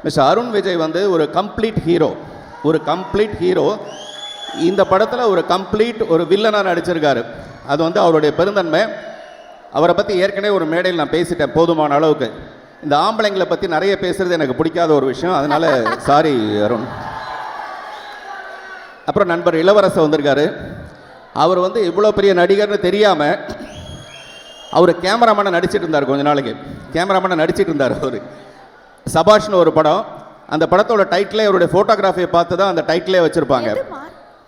Mister Arun Vijay வந்து ஒரு complete hero. இந்த படத்தில் ஒரு வில்லனாக நடிச்சிருக்காரு. அது வந்து அவருடைய பெருந்தன்மை. அவரை பற்றி ஏற்கனவே ஒரு மேடையில் நான் பேசிட்டேன் போதுமான அளவுக்கு. இந்த ஆம்பளைங்களை பற்றி நிறைய பேசுகிறது எனக்கு பிடிக்காத ஒரு விஷயம். அதனால் சாரி அருண். அப்புறம் நண்பர் இளவரசர் வந்திருக்காரு. அவர் வந்து இவ்வளோ பெரிய நடிகர்னு தெரியாமல் அவர் கேமராமேனை நடிச்சிட்டு இருந்தார். கொஞ்ச நாளைக்கு கேமராமேனை நடிச்சிட்டு இருந்தார். அவர் சபாஷ்னு ஒரு படம், அந்த படத்தோட டைட்டிலே அவருடைய ஃபோட்டோகிராஃபியை பார்த்து தான் அந்த டைட்டிலே வச்சுருப்பாங்க.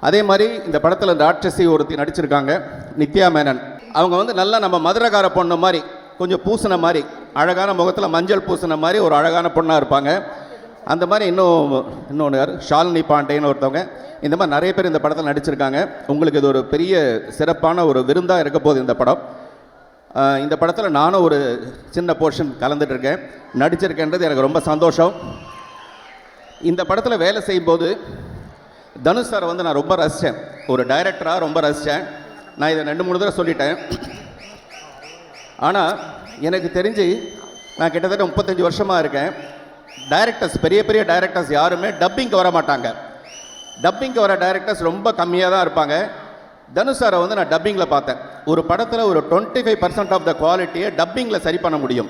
அதே மாதிரி இந்த படத்தில் ராட்சசி ஒருத்தி நடிச்சிருக்காங்க, நித்யா மேனன். அவங்க வந்து நல்லா நம்ம மதுரகார பொண்ணு மாதிரி, கொஞ்சம் பூசின மாதிரி, அழகான முகத்தில் மஞ்சள் பூசின மாதிரி ஒரு அழகான பொண்ணாக இருப்பாங்க. அந்த மாதிரி இன்னொன்று யார், ஷாலினி பாண்டேன்னு ஒருத்தவங்க. இந்த மாதிரி நிறைய பேர் இந்த படத்தில் நடிச்சிருக்காங்க. உங்களுக்கு இது ஒரு பெரிய சிறப்பான ஒரு விருந்தாக இருக்க போகுது இந்த படம். இந்த படத்தில் நானும் ஒரு சின்ன போர்ஷன் கலந்துட்டுருக்கேன், நடிச்சிருக்கேன்றது எனக்கு ரொம்ப சந்தோஷம். இந்த படத்தில் வேலை செய்யும்போது தனுஷ் சாரை வந்து நான் ரொம்ப ரசித்தேன். ஒரு டைரக்டராக ரொம்ப ரசித்தேன். நான் இதை 2-3 தடவை சொல்லிட்டேன். ஆனால் எனக்கு தெரிஞ்சு நான் கிட்டத்தட்ட 35 வருஷமாக இருக்கேன். டைரக்டர்ஸ், பெரிய பெரிய டைரக்டர்ஸ் யாருமே டப்பிங்க்கு வர மாட்டாங்க. டப்பிங்க்கு வர டைரக்டர்ஸ் ரொம்ப கம்மியாக தான் இருப்பாங்க. தனுஷ் சாரை வந்து நான் டப்பிங்கில் பார்த்தேன். ஒரு படத்தில் ஒரு 25% ஆஃப் த குவாலிட்டியை டப்பிங்கில் சரி பண்ண முடியும்.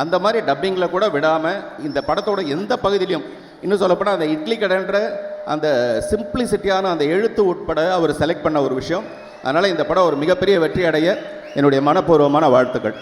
அந்த மாதிரி டப்பிங்கில் கூட விடாமல் இந்த படத்தோட எந்த பகுதியிலையும், இன்னும் சொல்லப்போனால் அந்த இட்லி கடைன்ற அந்த சிம்பிளிசிட்டியான அந்த எழுத்து உட்பட அவர் செலக்ட் பண்ண ஒரு விஷயம். அதனால் இந்த படம் ஒரு மிகப்பெரிய வெற்றி அடைய என்னுடைய மனப்பூர்வமான வாழ்த்துக்கள்.